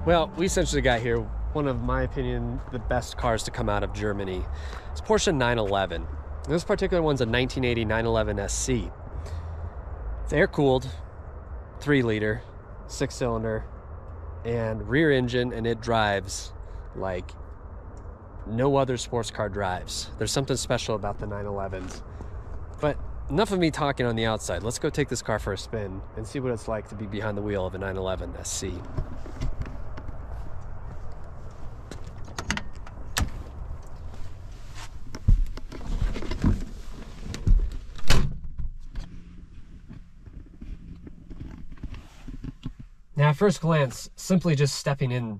Well, we essentially got here one of my opinion the best cars to come out of Germany. It's Porsche 911. This particular one's a 1980 911 SC. It's air-cooled, 3-liter, 6-cylinder, and rear engine, and it drives like no other sports car drives. There's something special about the 911s. But enough of me talking on the outside. Let's go take this car for a spin and see what it's like to be behind the wheel of a 911 SC. Now, at first glance, simply just stepping in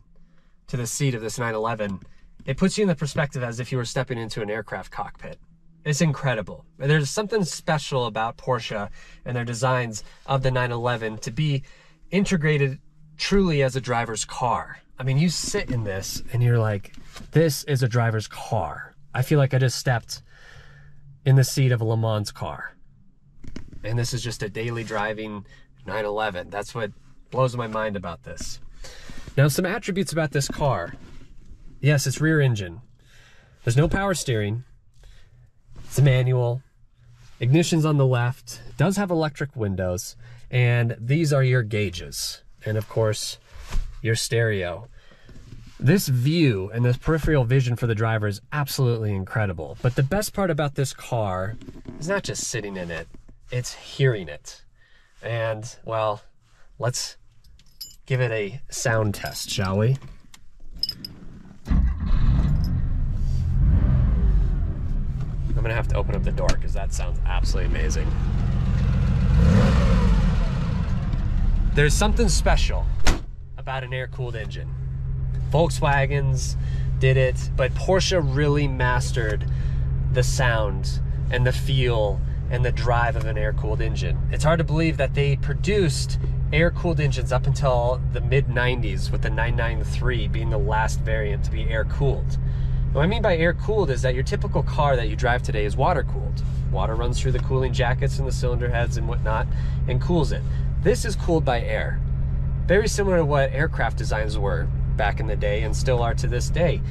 to the seat of this 911, it puts you in the perspective as if you were stepping into an aircraft cockpit. It's incredible. There's something special about Porsche and their designs of the 911 to be integrated truly as a driver's car. I mean, you sit in this and you're like, this is a driver's car. I feel like I just stepped in the seat of a Le Mans car. And this is just a daily driving 911. That's what blows my mind about this. Now, some attributes about this car. Yes, it's rear engine. There's no power steering. It's a manual. Ignition's on the left. It does have electric windows. And these are your gauges. And of course, your stereo. This view and this peripheral vision for the driver is absolutely incredible. But the best part about this car is not just sitting in it, it's hearing it. And, well, let's give it a sound test, shall we? I'm gonna have to open up the door because that sounds absolutely amazing. There's something special about an air-cooled engine. Volkswagens did it, but Porsche really mastered the sound and the feel and the drive of an air-cooled engine. It's hard to believe that they produced air-cooled engines up until the mid-90s, with the 993 being the last variant to be air-cooled. What I mean by air-cooled is that your typical car that you drive today is water-cooled. Water runs through the cooling jackets and the cylinder heads and whatnot and cools it. This is cooled by air. Very similar to what aircraft designs were back in the day and still are to this day.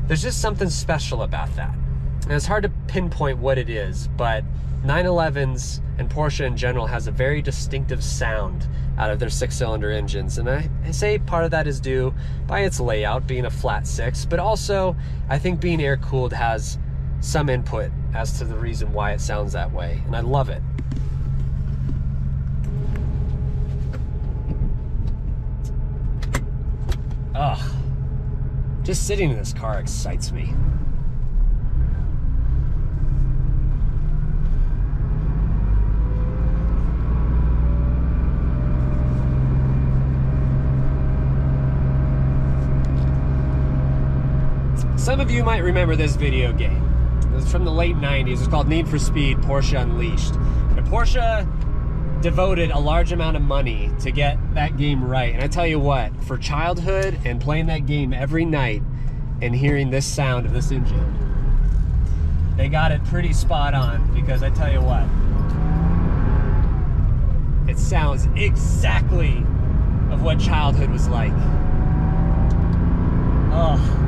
There's just something special about that. And it's hard to pinpoint what it is, but 911s and Porsche in general has a very distinctive sound out of their 6-cylinder engines. And I say part of that is due by its layout being a flat 6, but also I think being air-cooled has some input as to the reason why it sounds that way. And I love it. Ugh. Just sitting in this car excites me. Some of you might remember this video game. It was from the late 90s. It's called Need for Speed Porsche Unleashed. And Porsche devoted a large amount of money to get that game right. And I tell you what, for childhood and playing that game every night and hearing this sound of this engine, they got it pretty spot on, because I tell you what, it sounds exactly of what childhood was like. Oh.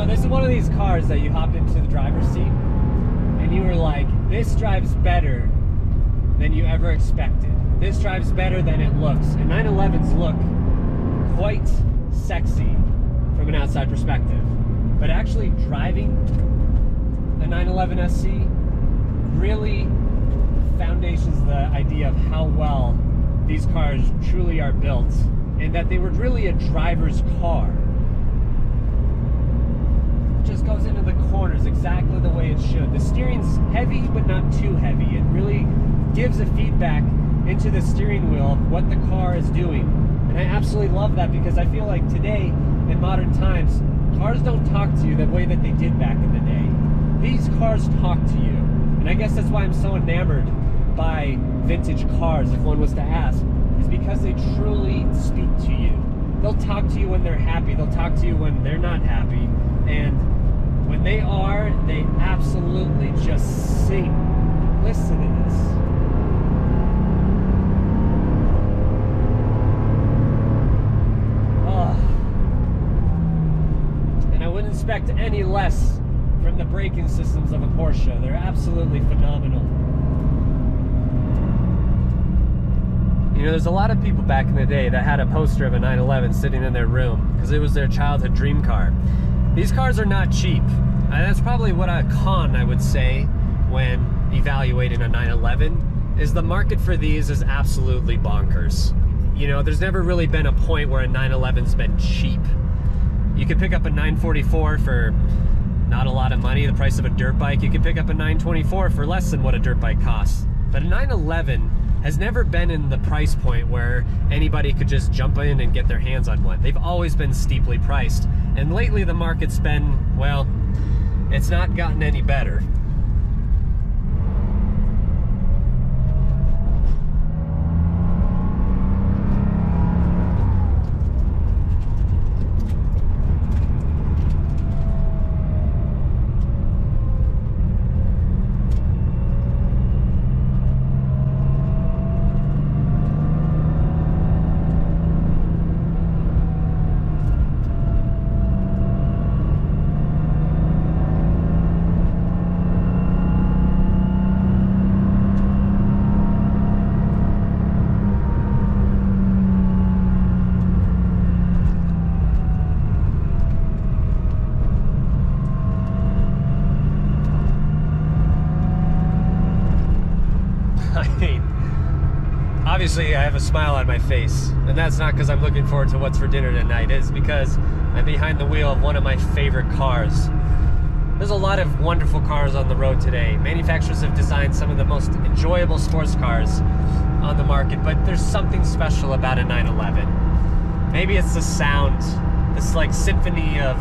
This is one of these cars that you hopped into the driver's seat and you were like, this drives better than you ever expected. This drives better than it looks. And 911s look quite sexy from an outside perspective. But actually driving a 911 SC really foundations the idea of how well these cars truly are built, and that they were really a driver's car. Just goes into the corners exactly the way it should. The steering's heavy, but not too heavy. It really gives a feedback into the steering wheel of what the car is doing. And I absolutely love that, because I feel like today, in modern times, cars don't talk to you the way that they did back in the day. These cars talk to you. And I guess that's why I'm so enamored by vintage cars. If one was to ask, is because they truly speak to you. They'll talk to you when they're happy, they'll talk to you when they're not happy, and when they are, they absolutely just sing. Listen to this. Oh. And I wouldn't expect any less from the braking systems of a Porsche. They're absolutely phenomenal. You know, there's a lot of people back in the day that had a poster of a 911 sitting in their room because it was their childhood dream car. These cars are not cheap. And that's probably what a con, I would say, when evaluating a 911, is the market for these is absolutely bonkers. You know, there's never really been a point where a 911's been cheap. You could pick up a 944 for not a lot of money, the price of a dirt bike. You could pick up a 924 for less than what a dirt bike costs. But a 911 has never been in the price point where anybody could just jump in and get their hands on one. They've always been steeply priced. And lately the market's been, well, it's not gotten any better. Obviously, I have a smile on my face, and that's not because I'm looking forward to what's for dinner tonight. It's because I'm behind the wheel of one of my favorite cars. There's a lot of wonderful cars on the road today. Manufacturers have designed some of the most enjoyable sports cars on the market, but there's something special about a 911. Maybe it's the sound, this like symphony of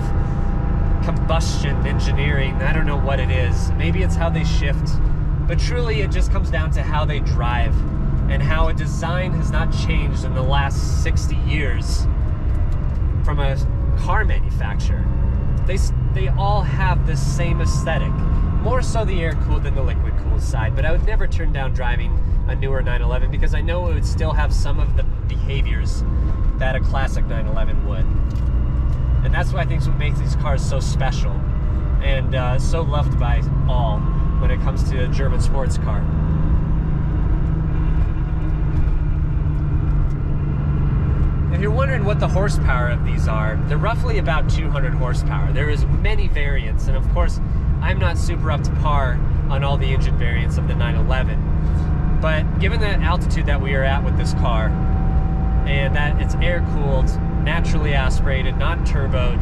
combustion engineering. I don't know what it is. Maybe it's how they shift, but truly it just comes down to how they drive and how a design has not changed in the last 60 years from a car manufacturer. They all have the same aesthetic, more so the air-cooled than the liquid-cooled side, but I would never turn down driving a newer 911 because I know it would still have some of the behaviors that a classic 911 would. And that's what I think is what makes these cars so special and so loved by all when it comes to a German sports car. If you're wondering what the horsepower of these are, they're roughly about 200 horsepower. There is many variants, and of course, I'm not super up to par on all the engine variants of the 911. But given the altitude that we are at with this car, and that it's air-cooled, naturally aspirated, not turboed,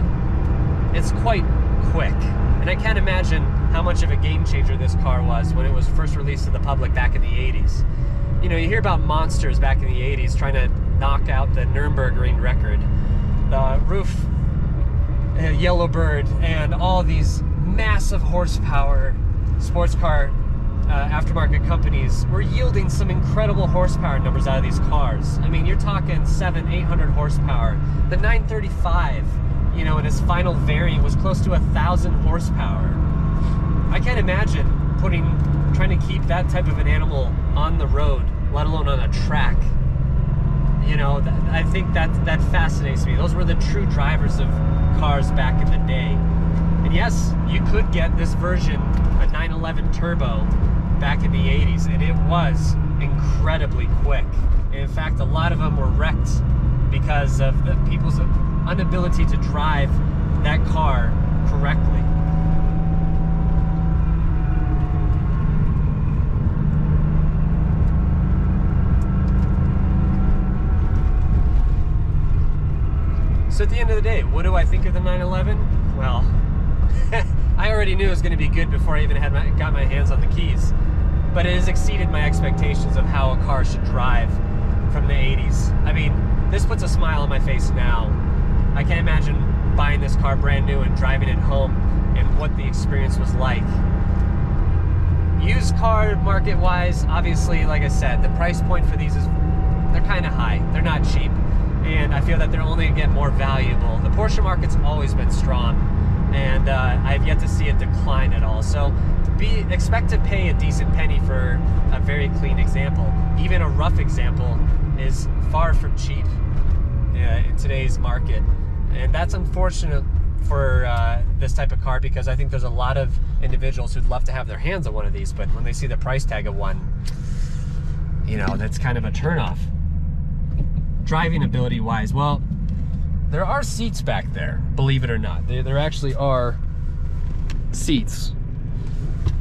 it's quite quick. And I can't imagine how much of a game changer this car was when it was first released to the public back in the 80s. You know, you hear about monsters back in the 80s trying to knock out the Nürburgring record, the Roof, Yellowbird, and all these massive horsepower sports car aftermarket companies were yielding some incredible horsepower numbers out of these cars. I mean, you're talking 700-800 horsepower. The 935, you know, in its final variant was close to 1,000 horsepower. I can't imagine trying to keep that type of an animal on the road, let alone on a track. You know, I think that fascinates me. Those were the true drivers of cars back in the day. And yes, you could get this version, a 911 Turbo, back in the 80s, and it was incredibly quick. And in fact, a lot of them were wrecked because of the people's inability to drive that car correctly. So at the end of the day, what do I think of the 911? Well, I already knew it was going to be good before I even got my hands on the keys. But it has exceeded my expectations of how a car should drive from the 80s. I mean, this puts a smile on my face now. I can't imagine buying this car brand new and driving it home and what the experience was like. Used car market-wise, obviously, like I said, the price point for these is they're kind of high. They're not cheap, and I feel that they're only gonna get more valuable. The Porsche market's always been strong, and I've yet to see it decline at all. So expect to pay a decent penny for a very clean example. Even a rough example is far from cheap in today's market, and that's unfortunate for this type of car, because I think there's a lot of individuals who'd love to have their hands on one of these, but when they see the price tag of one, you know, that's kind of a turnoff. Driving ability wise, well, there are seats back there, believe it or not. There actually are seats.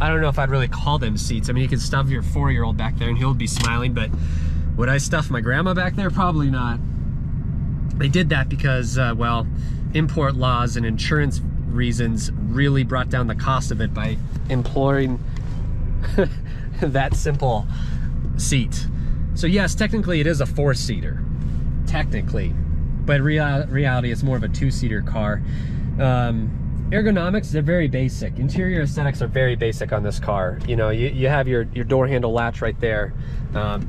I don't know if I'd really call them seats. I mean, you could stuff your 4-year-old back there and he'll be smiling, but would I stuff my grandma back there? Probably not. They did that because, well, import laws and insurance reasons really brought down the cost of it by employing that simple seat. So yes, technically it is a 4-seater, technically, but in reality it's more of a 2-seater car. Ergonomics, they're very basic. Interior aesthetics are very basic on this car. You know, you have your door handle latch right there,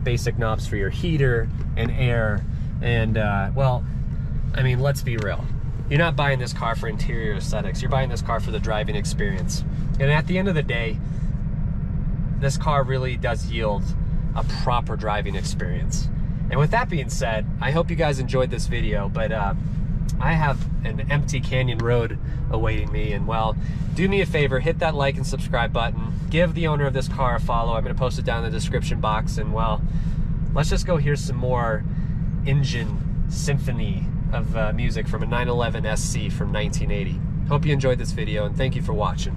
basic knobs for your heater and air, and well, I mean, let's be real. You're not buying this car for interior aesthetics. You're buying this car for the driving experience. And at the end of the day, this car really does yield a proper driving experience. And with that being said, I hope you guys enjoyed this video, but I have an empty canyon road awaiting me, and well, do me a favor, hit that like and subscribe button, give the owner of this car a follow. I'm gonna post it down in the description box, and well, let's just go hear some more engine symphony of music from a 911 SC from 1980. Hope you enjoyed this video, and thank you for watching.